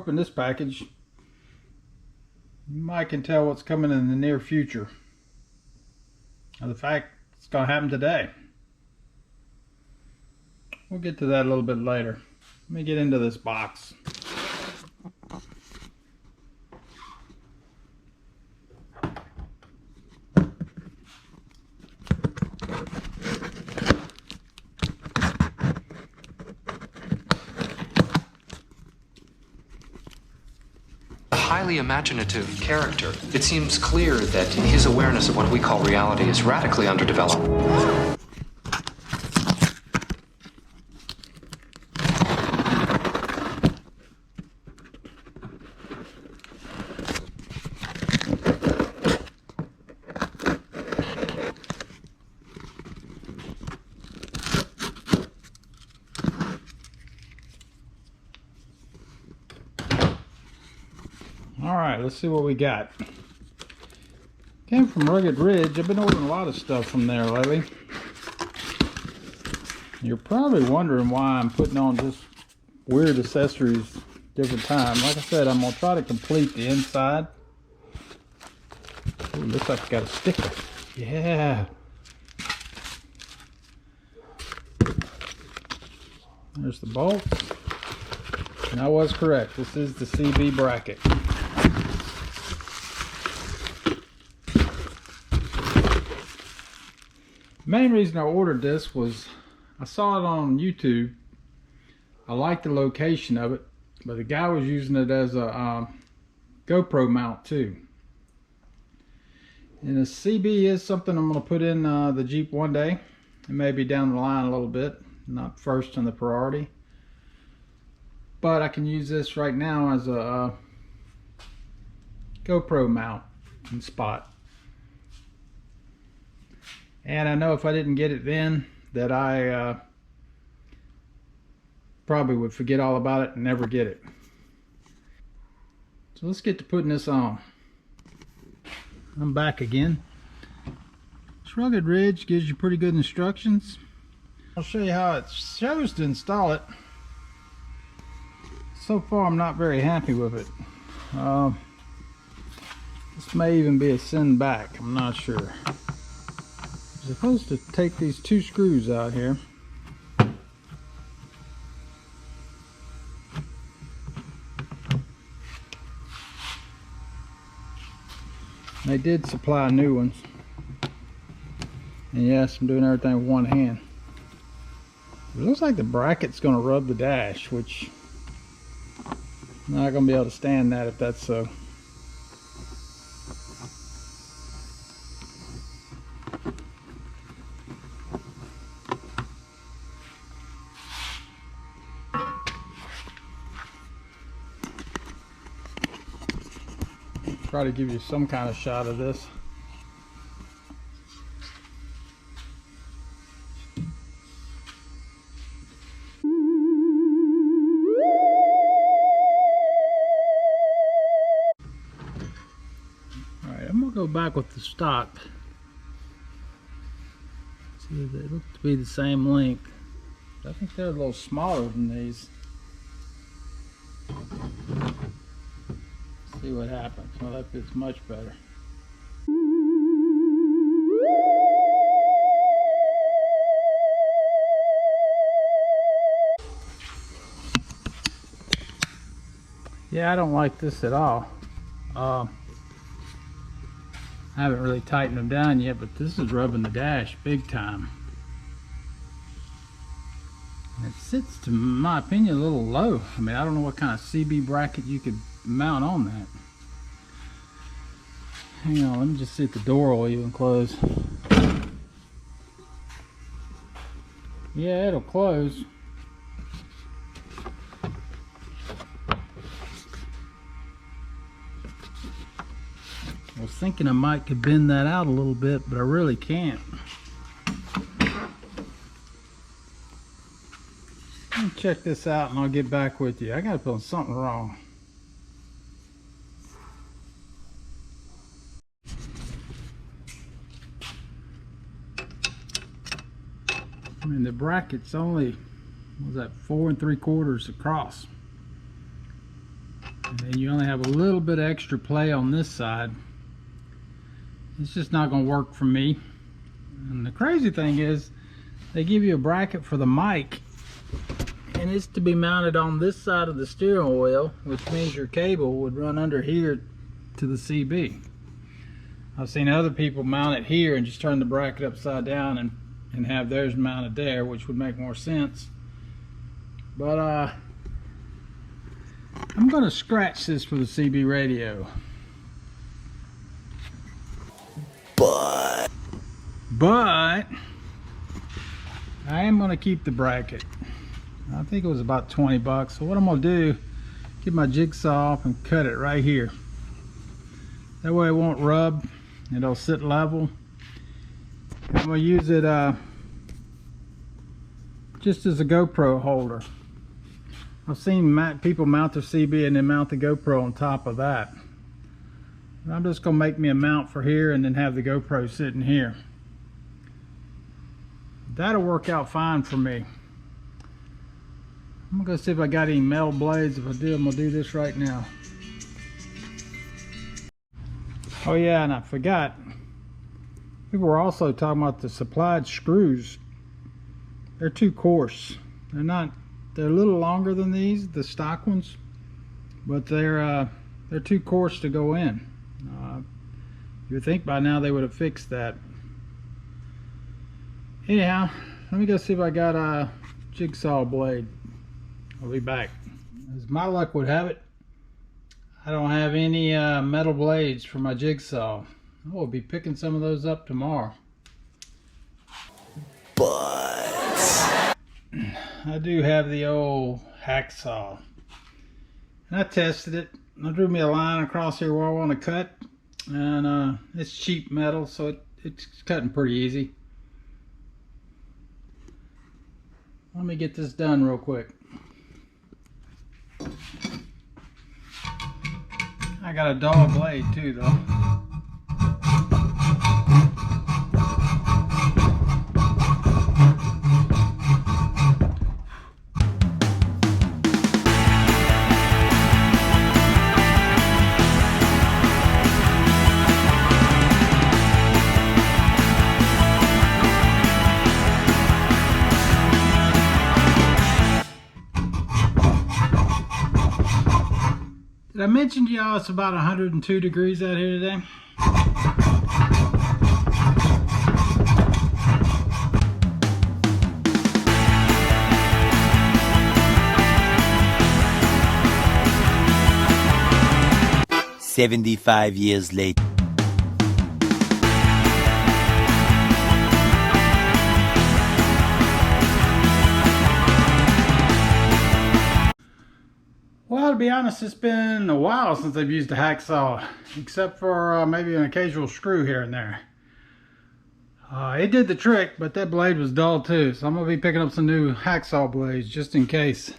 open this package, you might can tell what's coming in the near future. Now, the fact it's going to happen today. We'll get to that a little bit later. Let me get into this box. Highly imaginative character. It seems clear that his awareness of what we call reality is radically underdeveloped. Alright, let's see what we got. Came from Rugged Ridge. I've been ordering a lot of stuff from there lately. You're probably wondering why I'm putting on just weird accessories different time. Like I said, I'm going to try to complete the inside. Ooh, looks like it's got a sticker. Yeah. There's the bolts. And I was correct. This is the CB bracket. The main reason I ordered this was I saw it on YouTube. I liked the location of it, but the guy was using it as a GoPro mount too. And the CB is something I'm going to put in the Jeep one day, and maybe down the line a little bit, not first in the priority. But I can use this right now as a GoPro mount and spot. And I know if I didn't get it then, that I probably would forget all about it and never get it. So let's get to putting this on. I'm back again. This Rugged Ridge gives you pretty good instructions. I'll show you how it shows to install it. So far I'm not very happy with it. This may even be a send back, I'm not sure. I'm supposed to take these two screws out here. They did supply new ones. And yes, I'm doing everything with one hand. It looks like the bracket's going to rub the dash, which I'm not going to be able to stand that if that's so. Try to give you some kind of shot of this. Alright, I'm going to go back with the stock. See, they look to be the same length. I think they're a little smaller than these. See what happens. Well, that fits much better. Yeah, I don't like this at all. I haven't really tightened them down yet, but this is rubbing the dash big time. And it sits, to my opinion, a little low. I mean, I don't know what kind of CB bracket you could mount on that. Hang on, let me just see if the door will even close. Yeah, it'll close. I was thinking I might could bend that out a little bit, but I really can't. Let me check this out and I'll get back with you. I gotta put something wrong. I mean, the bracket's only, what was that, 4 3/4 across. And then you only have a little bit of extra play on this side. It's just not going to work for me. And the crazy thing is, they give you a bracket for the mic, and it's to be mounted on this side of the steering wheel, which means your cable would run under here to the CB. I've seen other people mount it here and just turn the bracket upside down and have theirs mounted there, which would make more sense. But I'm going to scratch this for the CB radio. But I am going to keep the bracket. I think it was about 20 bucks. So what I'm going to do, get my jigsaw off and cut it right here. That way it won't rub. It'll sit level. I'm going to use it just as a GoPro holder. I've seen people mount their CB and then mount the GoPro on top of that. And I'm just going to make me a mount for here and then have the GoPro sitting here. That'll work out fine for me. I'm going to see if I got any metal blades. If I do, I'm going to do this right now. Oh yeah, and I forgot. People were also talking about the supplied screws. They're too coarse. They're a little longer than these, the stock ones, but they're too coarse to go in. You would think by now they would have fixed that. Anyhow, let me go see if I got a jigsaw blade. I'll be back. As my luck would have it, I don't have any metal blades for my jigsaw. I will be picking some of those up tomorrow. But I do have the old hacksaw. And I tested it. I drew me a line across here where I want to cut. And it's cheap metal, so it's cutting pretty easy. Let me get this done real quick. I got a dull blade too, though. Did I mention to y'all it's about 102 degrees out here today? "75 years later." Well, to be honest, it's been a while since I've used a hacksaw, except for maybe an occasional screw here and there. It did the trick, but that blade was dull too, so I'm going to be picking up some new hacksaw blades just in case.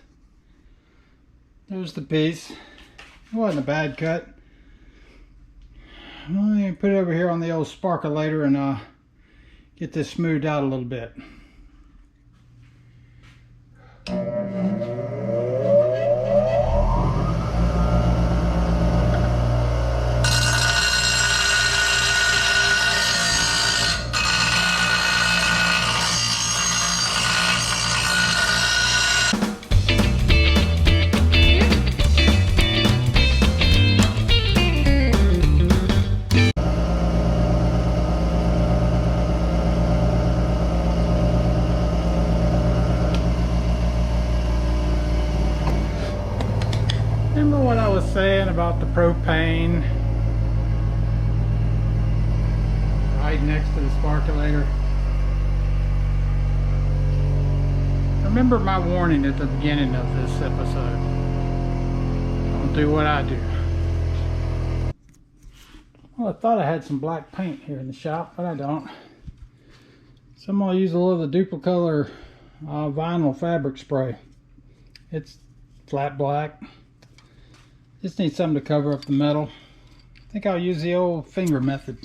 There's the piece. It wasn't a bad cut. Let me put it over here on the old sparkulator and get this smoothed out a little bit. Remember what I was saying about the propane right next to the sparkulator? Remember my warning at the beginning of this episode. Don't do what I do. Well, I thought I had some black paint here in the shop, but I don't. So I'm going to use a little of the Duplicolor vinyl fabric spray. It's flat black. Just need something to cover up the metal. I think I'll use the old finger method.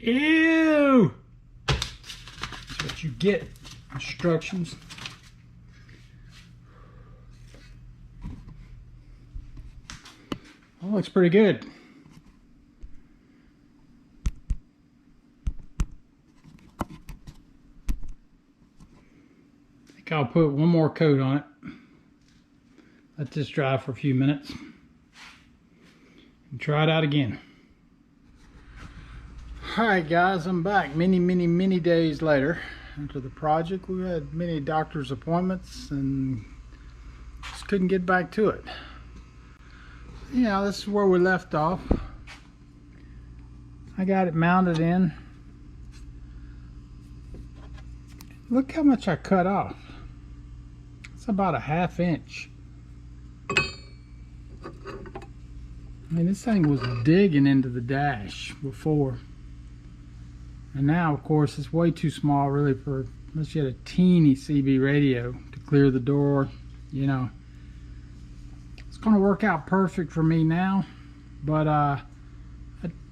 Ew! That's what you get. Instructions. That looks pretty good. I think I'll put one more coat on it. Let this dry for a few minutes. And try it out again. Alright guys, I'm back many days later into the project. We had many doctor's appointments and just couldn't get back to it. Yeah, this is where we left off. I got it mounted in. Look how much I cut off. It's about a 1/2 inch. I mean, this thing was digging into the dash before. And now, of course, it's way too small really for, unless you had a teeny CB radio to clear the door, you know. It's going to work out perfect for me now, but I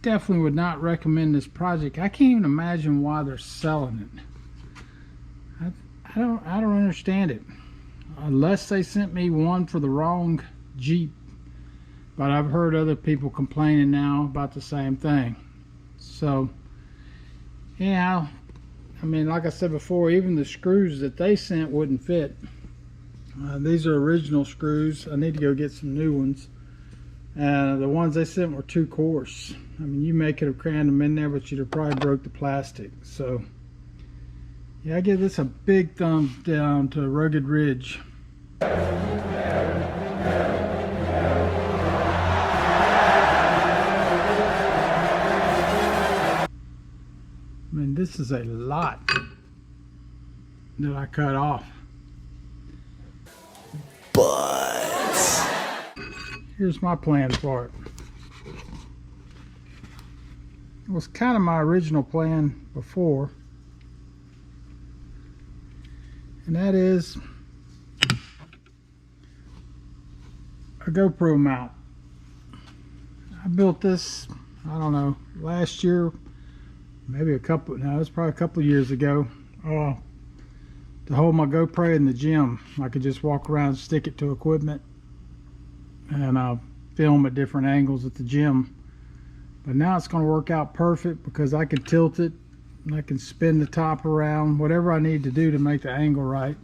definitely would not recommend this project. I can't even imagine why they're selling it. I don't understand it. Unless they sent me one for the wrong Jeep. But I've heard other people complaining now about the same thing. So, yeah, I mean, like I said before, even the screws that they sent wouldn't fit. These are original screws. I need to go get some new ones. The ones they sent were too coarse. I mean, you may could have crammed them in there, but you'd have probably broke the plastic. So, yeah, I give this a big thumbs down to Rugged Ridge. I mean, this is a lot that I cut off. But here's my plan for it. It was kind of my original plan before, and that is a GoPro mount. I built this, I don't know, last year. Maybe it's probably a couple of years ago, to hold my GoPro in the gym. I could just walk around and stick it to equipment and film at different angles at the gym. But now it's going to work out perfect because I can tilt it and I can spin the top around, whatever I need to do to make the angle right.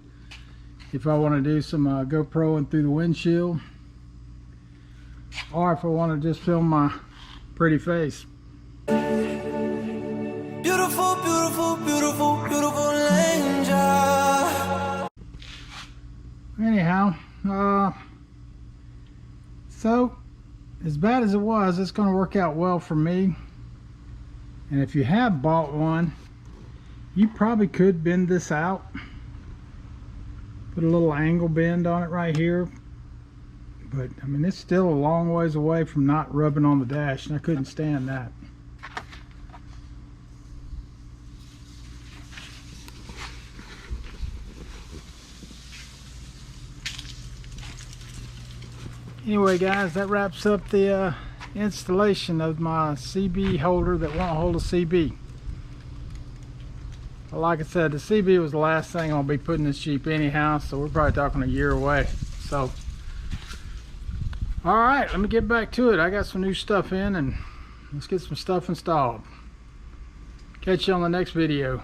If I want to do some GoProing through the windshield, or if I want to just film my pretty face. Beautiful, beautiful, beautiful, beautiful angel. Anyhow, so as bad as it was, it's going to work out well for me. And if you have bought one, you probably could bend this out, put a little angle bend on it right here. But I mean, it's still a long ways away from not rubbing on the dash, and I couldn't stand that. Anyway guys, that wraps up the installation of my CB holder that won't hold a CB. Well, like I said, the CB was the last thing I'll be putting this Jeep anyhow, so we're probably talking a year away. So, alright, let me get back to it. I got some new stuff in and let's get some stuff installed. Catch you on the next video.